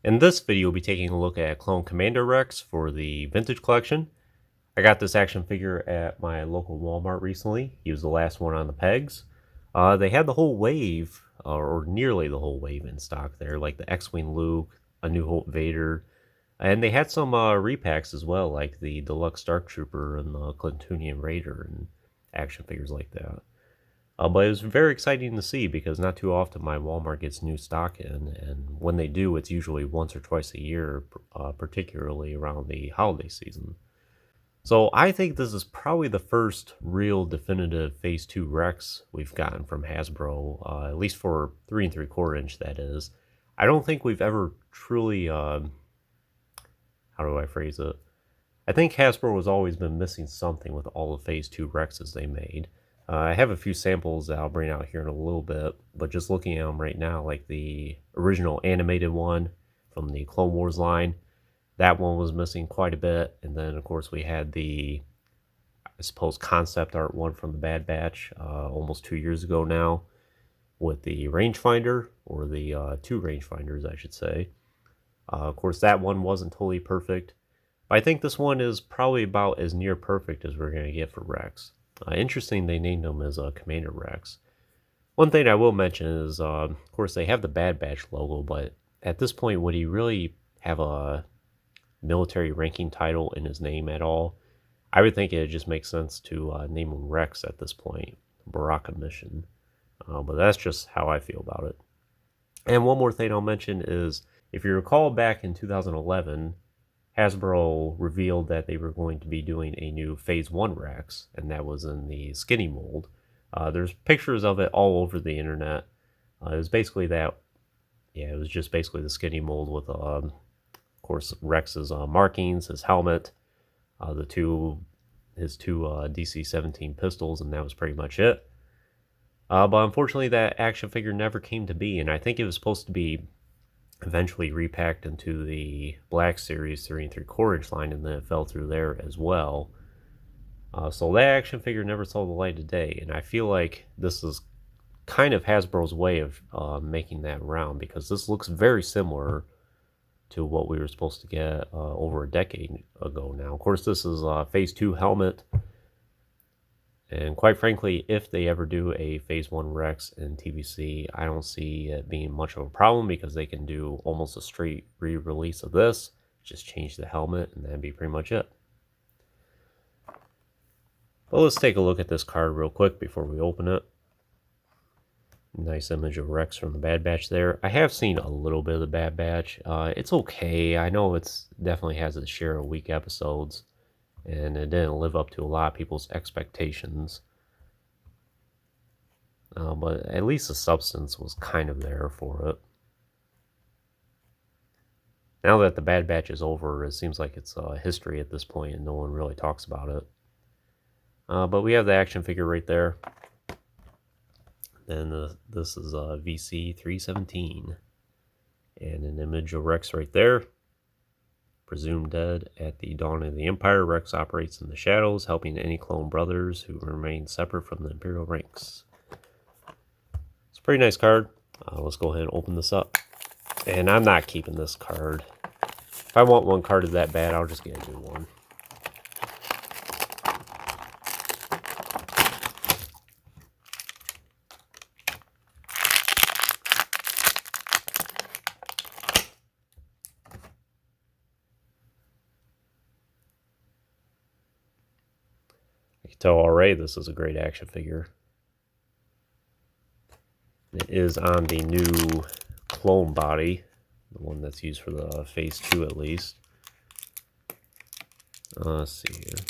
In this video, we'll be taking a look at Clone Commander Rex for the Vintage Collection. I got this action figure at my local Walmart recently. He was the last one on the pegs. They had the whole wave, or nearly the whole wave in stock there, like the X-Wing Luke, A New Hope Vader, and they had some repacks as well, like the Deluxe Dark Trooper and the Clintonian Raider and action figures like that. But it was very exciting to see because not too often my Walmart gets new stock in, and when they do, it's usually once or twice a year, particularly around the holiday season. So I think this is probably the first real definitive Phase 2 Rex we've gotten from Hasbro, at least for 3 3/4 inch, that is. I don't think we've ever truly, how do I phrase it? I think Hasbro has always been missing something with all the Phase 2 Rexes they made. I have a few samples that I'll bring out here in a little bit, but just looking at them right now, like the original animated one from the Clone Wars line, that one was missing quite a bit. And then, of course, we had the, I suppose, concept art one from the Bad Batch almost 2 years ago now with the rangefinder, or the two rangefinders, I should say. Of course, that one wasn't totally perfect. But I think this one is probably about as near perfect as we're going to get for Rex. Interesting, they named him as Commander Rex. One thing I will mention is, of course, they have the Bad Batch logo, but at this point, would he really have a military ranking title in his name at all? I would think it just makes sense to name him Rex at this point, Bracca mission. But that's just how I feel about it. And one more thing I'll mention is, if you recall back in 2011, Hasbro revealed that they were going to be doing a new Phase 1 Rex, and that was in the skinny mold. There's pictures of it all over the internet. It was basically that, yeah, it was just basically the skinny mold with, of course, Rex's markings, his helmet, his two DC-17 pistols, and that was pretty much it. But unfortunately, that action figure never came to be, and I think it was supposed to be eventually repacked into the Black Series 3 3/4 inch line, and then it fell through there as well. So that action figure never saw the light of day, and I feel like this is kind of Hasbro's way of making that round, because this looks very similar to what we were supposed to get over a decade ago now. Of course, this is a Phase 2 helmet, and quite frankly, if they ever do a Phase 1 Rex in TVC, I don't see it being much of a problem, because they can do almost a straight re-release of this, just change the helmet, and that'd be pretty much it. But let's take a look at this card real quick before we open it. Nice image of Rex from the Bad Batch there. I have seen a little bit of the Bad Batch. It's okay. I know it's definitely has its share of weak episodes, and it didn't live up to a lot of people's expectations. But at least the substance was kind of there for it. Now that the Bad Batch is over, it seems like it's history at this point, and no one really talks about it. But we have the action figure right there. Then this is VC 317. And an image of Rex right there. Presumed dead at the dawn of the Empire, Rex operates in the shadows, helping any clone brothers who remain separate from the Imperial ranks. It's a pretty nice card. Let's go ahead and open this up. And I'm not keeping this card. If I want one carded that bad, I'll just get a new one. You can tell already this is a great action figure. It is on the new clone body, the one that's used for the Phase 2 at least. Let's see here.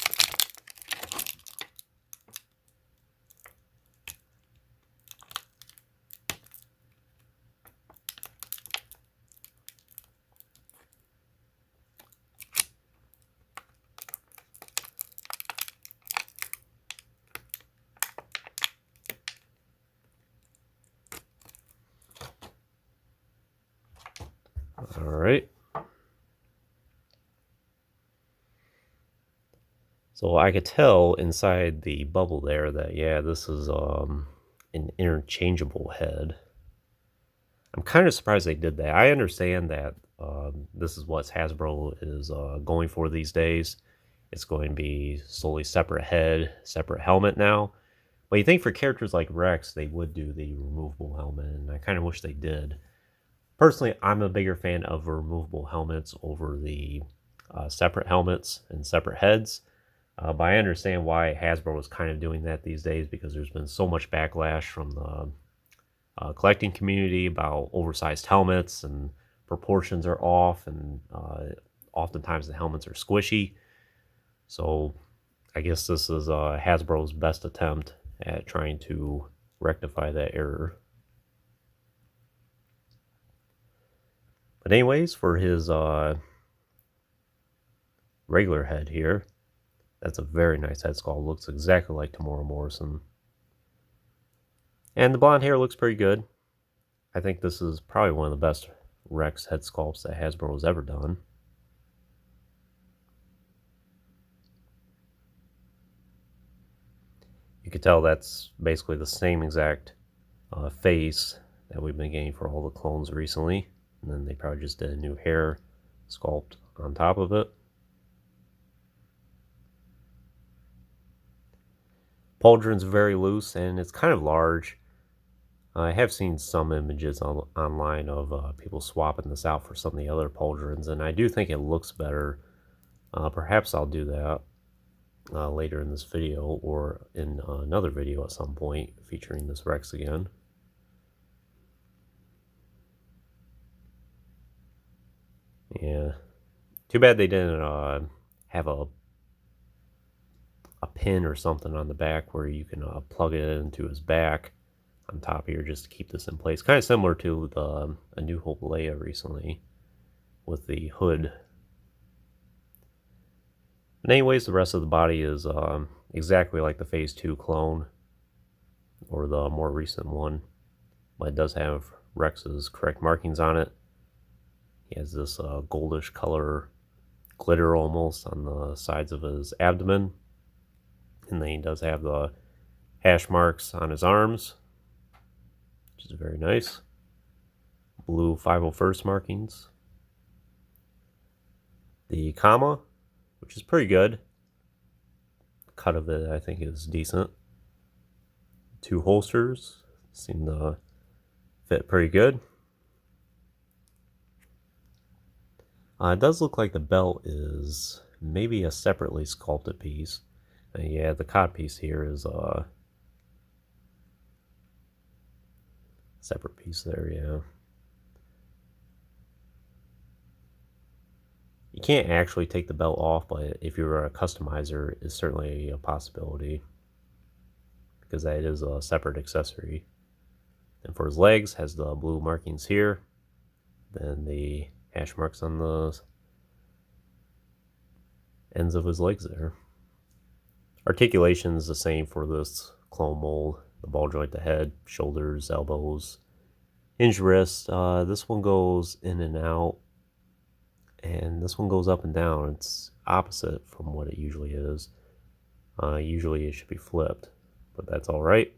All right. So I could tell inside the bubble there that, yeah, this is an interchangeable head. I'm kind of surprised they did that. I understand that This is what Hasbro is going for these days. It's going to be solely separate head, separate helmet now. But you think for characters like Rex, they would do the removable helmet, and I kind of wish they did. Personally, I'm a bigger fan of removable helmets over the separate helmets and separate heads. But I understand why Hasbro is kind of doing that these days, because there's been so much backlash from the collecting community about oversized helmets, and proportions are off, and oftentimes the helmets are squishy. So I guess this is Hasbro's best attempt at trying to rectify that error. But anyways, for his regular head here, that's a very nice head sculpt. Looks exactly like Tamora Morrison. And the blonde hair looks pretty good. I think this is probably one of the best Rex head sculpts that Hasbro has ever done. You could tell that's basically the same exact face that we've been getting for all the clones recently. And then they probably just did a new hair sculpt on top of it. Pauldron's very loose and it's kind of large. I have seen some images online of people swapping this out for some of the other pauldrons, and I do think it looks better. Perhaps I'll do that later in this video, or in another video at some point featuring this Rex again. Yeah, too bad they didn't have a pin or something on the back where you can plug it into his back on top here just to keep this in place. Kind of similar to the A New Hope Leia recently with the hood. But anyways, the rest of the body is exactly like the Phase 2 clone, or the more recent one. But it does have Rex's correct markings on it. He has this goldish color glitter almost on the sides of his abdomen. And then he does have the hash marks on his arms, which is very nice. Blue 501st markings. The comma, which is pretty good. The cut of it, I think, is decent. 2 holsters seem to fit pretty good. It does look like the belt is maybe a separately sculpted piece. Yeah, the cod piece here is a separate piece there, yeah. You can't actually take the belt off, but if you're a customizer, it's certainly a possibility, because that is a separate accessory. And for his legs, has the blue markings here, then the hash marks on the ends of his legs there. Articulation is the same for this clone mold. The ball joint, the head, shoulders, elbows, hinge wrist. This one goes in and out, and this one goes up and down. It's opposite from what it usually is. Usually it should be flipped, but that's all right.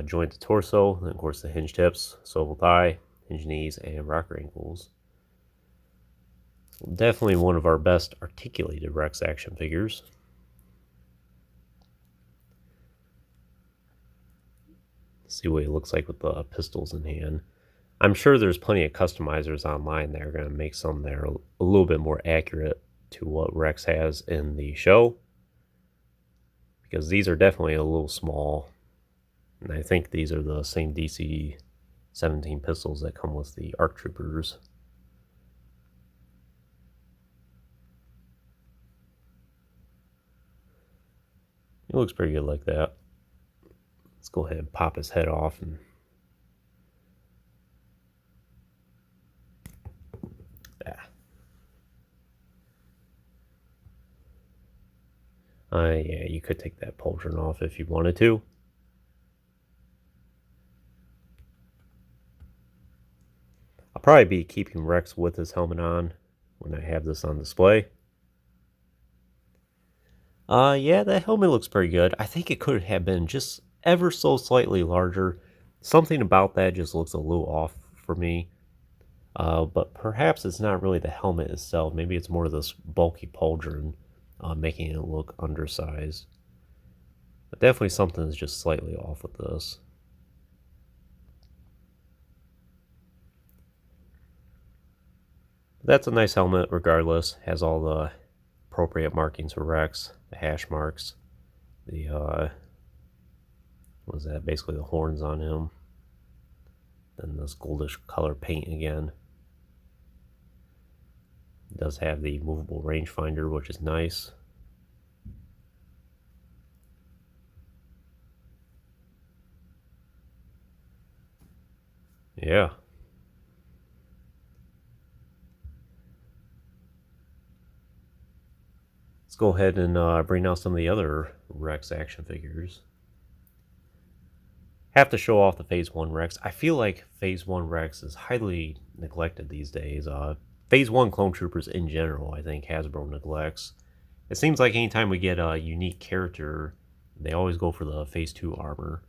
Joint to torso, and of course the hinge tips, swivel thigh, hinge knees, and rocker ankles. Definitely one of our best articulated Rex action figures. See what he looks like with the pistols in hand. I'm sure there's plenty of customizers online that are going to make some that are a little bit more accurate to what Rex has in the show, because these are definitely a little small, and I think these are the same DC-17 pistols that come with the ARC Troopers. It looks pretty good like that. Let's go ahead and pop his head off and yeah, you could take that pauldron off if you wanted to. I'll probably be keeping Rex with his helmet on when I have this on display. Yeah, that helmet looks pretty good. I think it could have been just ever so slightly larger. Something about that just looks a little off for me. But perhaps it's not really the helmet itself. Maybe it's more this bulky pauldron, making it look undersized. But definitely something is just slightly off with this. That's a nice helmet regardless. Has all the appropriate markings for Rex, the hash marks, the what was that? Basically the horns on him. Then this goldish color paint again. It does have the movable rangefinder, which is nice. Yeah. Let's go ahead and bring out some of the other Rex action figures. Have to show off the Phase 1 Rex. I feel like Phase 1 Rex is highly neglected these days. Phase 1 Clone Troopers in general, I think Hasbro neglects. It seems like anytime we get a unique character, they always go for the Phase 2 armor.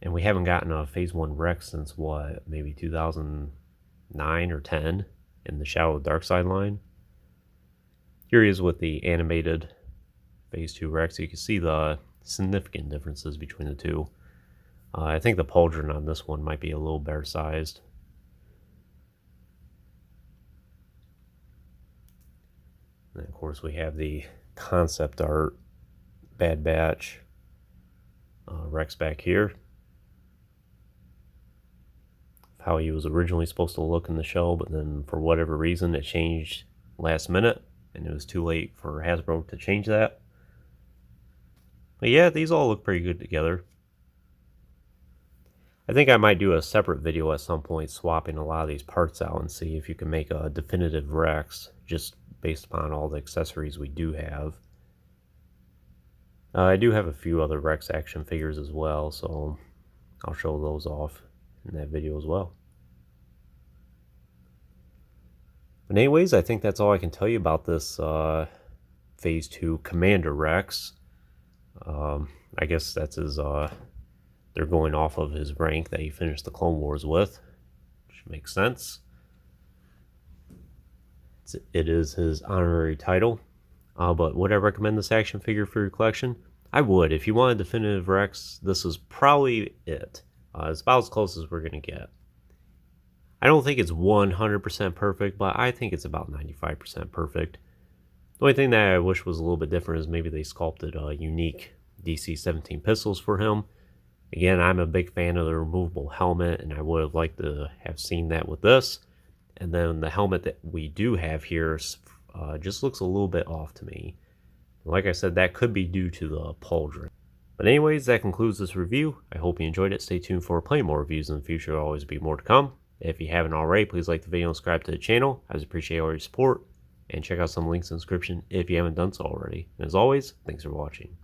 And we haven't gotten a Phase 1 Rex since what, maybe 2009 or 10 in the Shadow of Darkseid line. Here he is with the animated Phase 2 Rex. You can see the significant differences between the two. I think the pauldron on this one might be a little better sized. And of course we have the concept art Bad Batch Rex back here. How he was originally supposed to look in the show, but then for whatever reason it changed last minute and it was too late for Hasbro to change that. But yeah, these all look pretty good together. I think I might do a separate video at some point swapping a lot of these parts out and see if you can make a definitive Rex just based upon all the accessories we do have. I do have a few other Rex action figures as well, so I'll show those off in that video as well. But anyways, I think that's all I can tell you about this Phase 2 Commander Rex. I guess that's his... they're going off of his rank that he finished the Clone Wars with, which makes sense. It is his honorary title. But would I recommend this action figure for your collection? I would. If you want a definitive Rex, this is probably it. It's about as close as we're going to get. I don't think it's 100% perfect, but I think it's about 95% perfect. The only thing that I wish was a little bit different is maybe they sculpted unique DC-17 pistols for him. Again, I'm a big fan of the removable helmet, and I would have liked to have seen that with this. And then the helmet that we do have here just looks a little bit off to me. Like I said, that could be due to the pauldron. But anyways, that concludes this review. I hope you enjoyed it. Stay tuned for plenty more reviews in the future. There'll always be more to come. If you haven't already, please like the video and subscribe to the channel. I appreciate all your support. And check out some links in the description if you haven't done so already. And as always, thanks for watching.